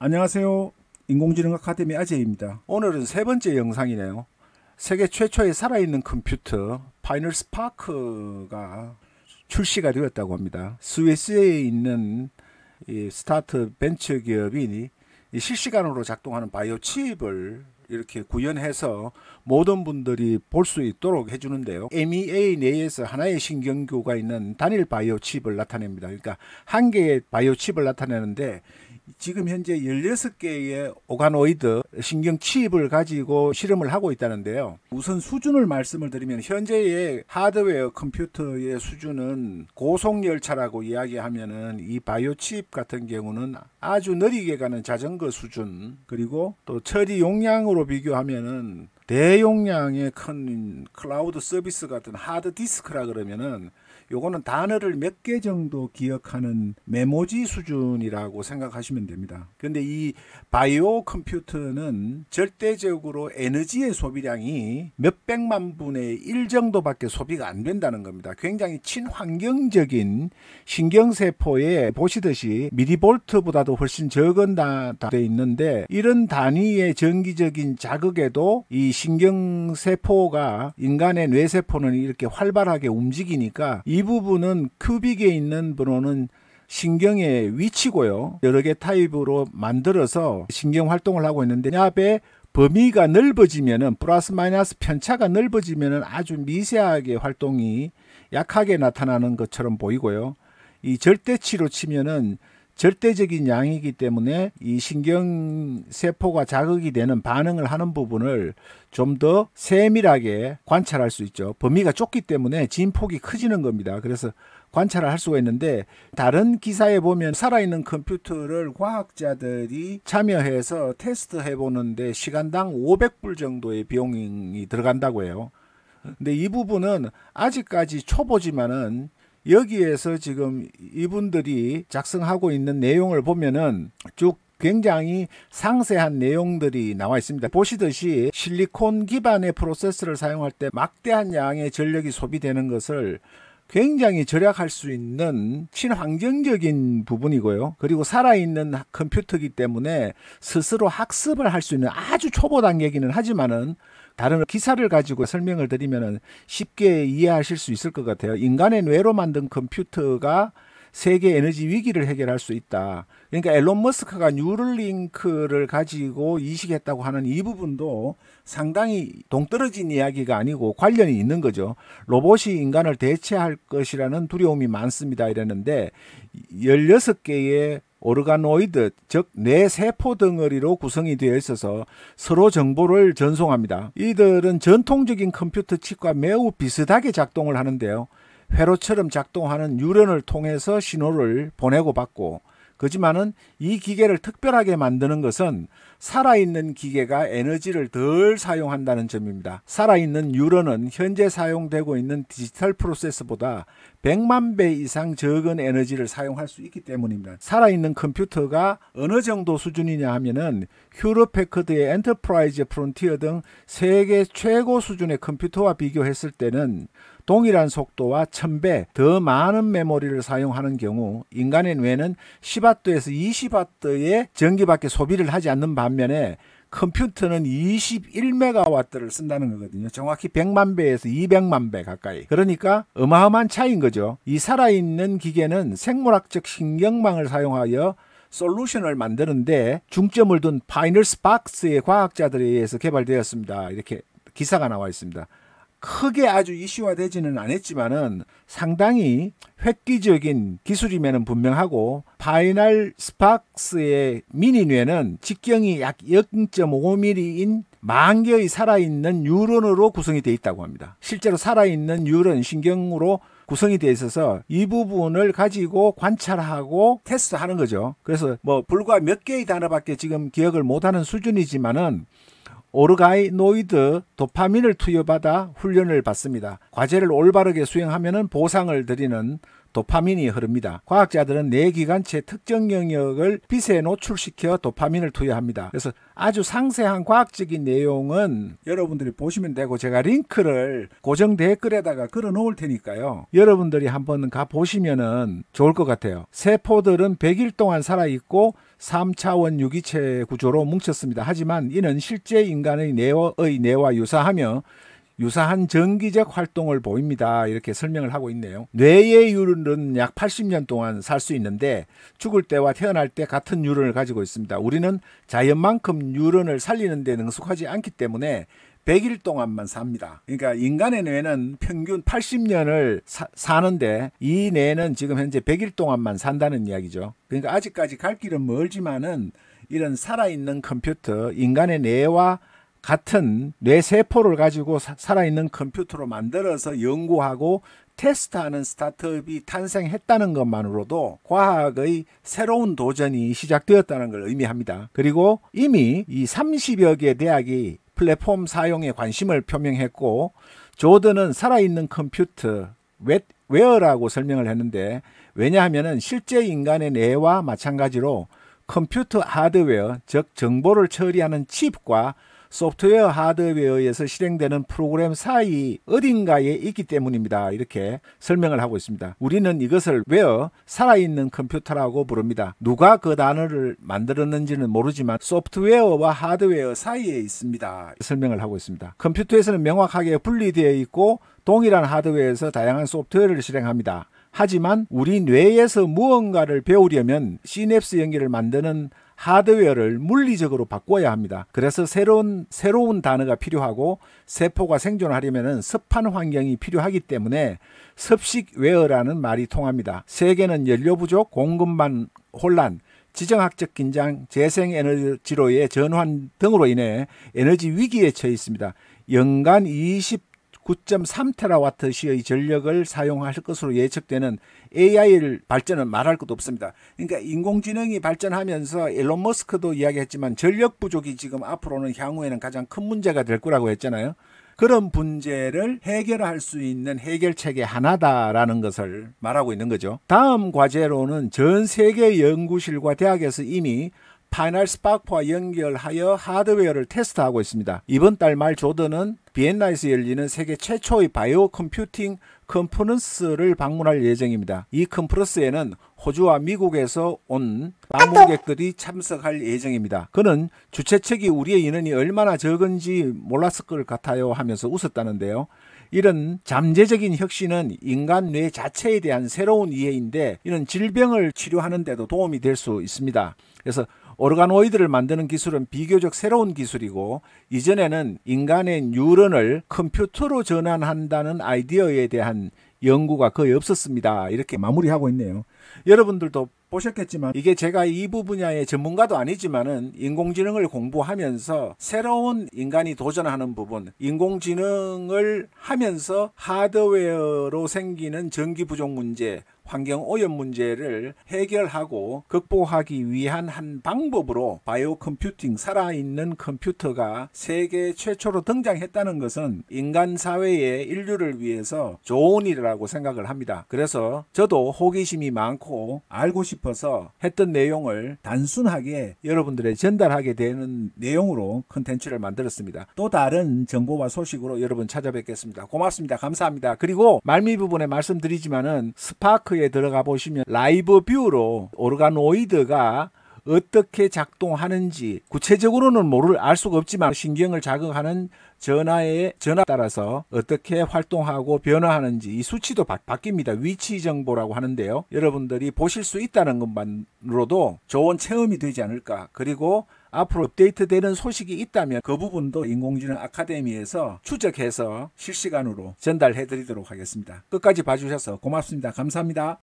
안녕하세요. 인공지능 아카데미 아재입니다. 오늘은 세 번째 영상이네요. 세계 최초의 살아있는 컴퓨터 파이널 스파크가 출시가 되었다고 합니다. 스위스에 있는 이 스타트업 벤처 기업이 실시간으로 작동하는 바이오 칩을 이렇게 구현해서 모든 분들이 볼 수 있도록 해주는데요. MEA 내에서 하나의 신경교가 있는 단일 바이오 칩을 나타냅니다. 그러니까 한 개의 바이오 칩을 나타내는데 지금 현재 16개의 오가노이드 신경 칩을 가지고 실험을 하고 있다는데요. 우선 수준을 말씀을 드리면 현재의 하드웨어 컴퓨터의 수준은 고속열차라고 이야기하면은 이 바이오 칩 같은 경우는 아주 느리게 가는 자전거 수준, 그리고 또 처리 용량으로 비교하면은 대용량의 큰 클라우드 서비스 같은 하드 디스크라 그러면은 요거는 단어를 몇 개 정도 기억하는 메모지 수준이라고 생각하시면 됩니다. 근데 이 바이오 컴퓨터는 절대적으로 에너지의 소비량이 몇백만 분의 1 정도밖에 소비가 안 된다는 겁니다. 굉장히 친환경적인 신경세포에 보시듯이 미리볼트보다도 훨씬 적은 돼 있는데, 이런 단위의 정기적인 자극에도 이 신경세포가, 인간의 뇌세포는 이렇게 활발하게 움직이니까 이 부분은 큐빅에 있는 번호는 신경의 위치고요. 여러 개 타입으로 만들어서 신경 활동을 하고 있는데, 뇌압의 범위가 넓어지면은, 플러스 마이너스 편차가 넓어지면은 아주 미세하게 활동이 약하게 나타나는 것처럼 보이고요. 이 절대치로 치면은 절대적인 양이기 때문에 이 신경세포가 자극이 되는 반응을 하는 부분을 좀 더 세밀하게 관찰할 수 있죠. 범위가 좁기 때문에 진폭이 커지는 겁니다. 그래서 관찰을 할 수가 있는데, 다른 기사에 보면 살아있는 컴퓨터를 과학자들이 참여해서 테스트해 보는데 시간당 500불 정도의 비용이 들어간다고 해요. 근데 이 부분은 아직까지 초보지만은 여기에서 지금 이분들이 작성하고 있는 내용을 보면은 쭉 굉장히 상세한 내용들이 나와 있습니다. 보시듯이 실리콘 기반의 프로세서를 사용할 때 막대한 양의 전력이 소비되는 것을 굉장히 절약할 수 있는 친환경적인 부분이고요. 그리고 살아있는 컴퓨터이기 때문에 스스로 학습을 할 수 있는 아주 초보 단계이기는 하지만은, 다른 기사를 가지고 설명을 드리면 쉽게 이해하실 수 있을 것 같아요. 인간의 뇌로 만든 컴퓨터가 세계 에너지 위기를 해결할 수 있다. 그러니까 앨런 머스크가 뉴럴링크를 가지고 이식했다고 하는 이 부분도 상당히 동떨어진 이야기가 아니고 관련이 있는 거죠. 로봇이 인간을 대체할 것이라는 두려움이 많습니다 이랬는데, 16개의 오르가노이드, 즉 뇌세포 덩어리로 구성이 되어 있어서 서로 정보를 전송합니다. 이들은 전통적인 컴퓨터 칩과 매우 비슷하게 작동을 하는데요. 회로처럼 작동하는 뉴런을 통해서 신호를 보내고 받고, 그지만은 이 기계를 특별하게 만드는 것은 살아있는 기계가 에너지를 덜 사용한다는 점입니다. 살아있는 뉴런은 현재 사용되고 있는 디지털 프로세서보다 100만 배 이상 적은 에너지를 사용할 수 있기 때문입니다. 살아있는 컴퓨터가 어느 정도 수준이냐 하면은 휴렛패커드의 엔터프라이즈 프론티어 등 세계 최고 수준의 컴퓨터와 비교했을 때는 동일한 속도와 1000배 더 많은 메모리를 사용하는 경우 인간의 뇌는 10W에서 20W의 전기밖에 소비를 하지 않는 반면에 컴퓨터는 21메가와트를 쓴다는 거거든요. 정확히 100만 배에서 200만 배 가까이. 그러니까 어마어마한 차이인 거죠. 이 살아있는 기계는 생물학적 신경망을 사용하여 솔루션을 만드는데 중점을 둔 파이널 스파크스의 과학자들에 의해서 개발되었습니다. 이렇게 기사가 나와 있습니다. 크게 아주 이슈화되지는 않았지만은 상당히 획기적인 기술임에는 분명하고, 파이널 스파크스의 미니뇌는 직경이 약 0.5mm인 만 개의 살아있는 뉴런으로 구성이 되어 있다고 합니다. 실제로 살아있는 뉴런 신경으로 구성이 되어 있어서 이 부분을 가지고 관찰하고 테스트하는 거죠. 그래서 뭐 불과 몇 개의 단어밖에 지금 기억을 못하는 수준이지만은 오르가노이드 도파민을 투여받아 훈련을 받습니다. 과제를 올바르게 수행하면 보상을 드리는 도파민이 흐릅니다. 과학자들은 뇌기관체 특정 영역을 빛에 노출시켜 도파민을 투여합니다. 그래서 아주 상세한 과학적인 내용은 여러분들이 보시면 되고, 제가 링크를 고정 댓글에다가 걸어 놓을 테니까요. 여러분들이 한번 가 보시면은 좋을 것 같아요. 세포들은 100일 동안 살아있고 3차원 유기체 구조로 뭉쳤습니다. 하지만 이는 실제 인간의 뇌와 유사한 정기적 활동을 보입니다. 이렇게 설명을 하고 있네요. 뇌의 유런은 약 80년 동안 살 수 있는데 죽을 때와 태어날 때 같은 유런을 가지고 있습니다. 우리는 자연만큼 유런을 살리는 데 능숙하지 않기 때문에 100일 동안만 삽니다. 그러니까 인간의 뇌는 평균 80년을 사는데 이 뇌는 지금 현재 100일 동안만 산다는 이야기죠. 그러니까 아직까지 갈 길은 멀지만은 이런 살아있는 컴퓨터, 인간의 뇌와 같은 뇌세포를 가지고 살아있는 컴퓨터로 만들어서 연구하고 테스트하는 스타트업이 탄생했다는 것만으로도 과학의 새로운 도전이 시작되었다는 걸 의미합니다. 그리고 이미 이 30여 개 대학이 플랫폼 사용에 관심을 표명했고, 조던은 살아있는 컴퓨터, 웨어라고 설명을 했는데, 왜냐하면 실제 인간의 뇌와 마찬가지로 컴퓨터 하드웨어, 즉 정보를 처리하는 칩과 소프트웨어 하드웨어에서 실행되는 프로그램 사이 어딘가에 있기 때문입니다. 이렇게 설명을 하고 있습니다. 우리는 이것을 웨어, 살아있는 컴퓨터라고 부릅니다. 누가 그 단어를 만들었는지는 모르지만 소프트웨어와 하드웨어 사이에 있습니다. 설명을 하고 있습니다. 컴퓨터에서는 명확하게 분리되어 있고 동일한 하드웨어에서 다양한 소프트웨어를 실행합니다. 하지만 우리 뇌에서 무언가를 배우려면 시냅스 연결을 만드는 하드웨어를 물리적으로 바꿔야 합니다. 그래서 새로운 단어가 필요하고, 세포가 생존하려면 습한 환경이 필요하기 때문에 습식웨어라는 말이 통합니다. 세계는 연료 부족, 공급망 혼란, 지정학적 긴장, 재생에너지로의 전환 등으로 인해 에너지 위기에 처해 있습니다. 연간 9.3TWh의 전력을 사용할 것으로 예측되는 AI 발전은 말할 것도 없습니다. 그러니까 인공지능이 발전하면서 일론 머스크도 이야기했지만 전력 부족이 지금 앞으로는 향후에는 가장 큰 문제가 될 거라고 했잖아요. 그런 문제를 해결할 수 있는 해결책의 하나다라는 것을 말하고 있는 거죠. 다음 과제로는 전 세계 연구실과 대학에서 이미 파이널 스파크와 연결하여 하드웨어를 테스트하고 있습니다. 이번 달 말 조던은 비엔나에서 열리는 세계 최초의 바이오 컴퓨팅 컨퍼런스를 방문할 예정입니다. 이 컨퍼런스에는 호주와 미국에서 온 방문객들이 참석할 예정입니다. 그는 주최 측이 우리의 인원이 얼마나 적은지 몰랐을 것 같아요 하면서 웃었다는데요. 이런 잠재적인 혁신은 인간 뇌 자체에 대한 새로운 이해인데, 이는 질병을 치료하는 데도 도움이 될 수 있습니다. 그래서 오르가노이드를 만드는 기술은 비교적 새로운 기술이고, 이전에는 인간의 뉴런을 컴퓨터로 전환한다는 아이디어에 대한 연구가 거의 없었습니다. 이렇게 마무리하고 있네요. 여러분들도 보셨겠지만 이게 제가 이 분야의 전문가도 아니지만은 인공지능을 공부하면서 새로운 인간이 도전하는 부분, 인공지능을 하면서 하드웨어로 생기는 전기 부족 문제, 환경 오염 문제를 해결하고 극복하기 위한 한 방법으로 바이오 컴퓨팅, 살아있는 컴퓨터가 세계 최초로 등장했다는 것은 인간 사회의 인류를 위해서 좋은 일이라고 생각을 합니다. 그래서 저도 호기심이 많고 알고 싶어서 했던 내용을 단순하게 여러분들에 전달하게 되는 내용으로 컨텐츠를 만들었습니다. 또 다른 정보와 소식으로 여러분 찾아뵙겠습니다. 고맙습니다. 감사합니다. 그리고 말미 부분에 말씀드리지만은 스파크에 들어가 보시면 라이브 뷰로 오르가노이드가 어떻게 작동하는지 구체적으로는 알 수가 없지만 신경을 자극하는 전하에 따라서 어떻게 활동하고 변화하는지 이 수치도 바뀝니다. 위치 정보라고 하는데요. 여러분들이 보실 수 있다는 것만으로도 좋은 체험이 되지 않을까. 그리고 앞으로 업데이트되는 소식이 있다면 그 부분도 인공지능 아카데미에서 추적해서 실시간으로 전달해 드리도록 하겠습니다. 끝까지 봐주셔서 고맙습니다. 감사합니다.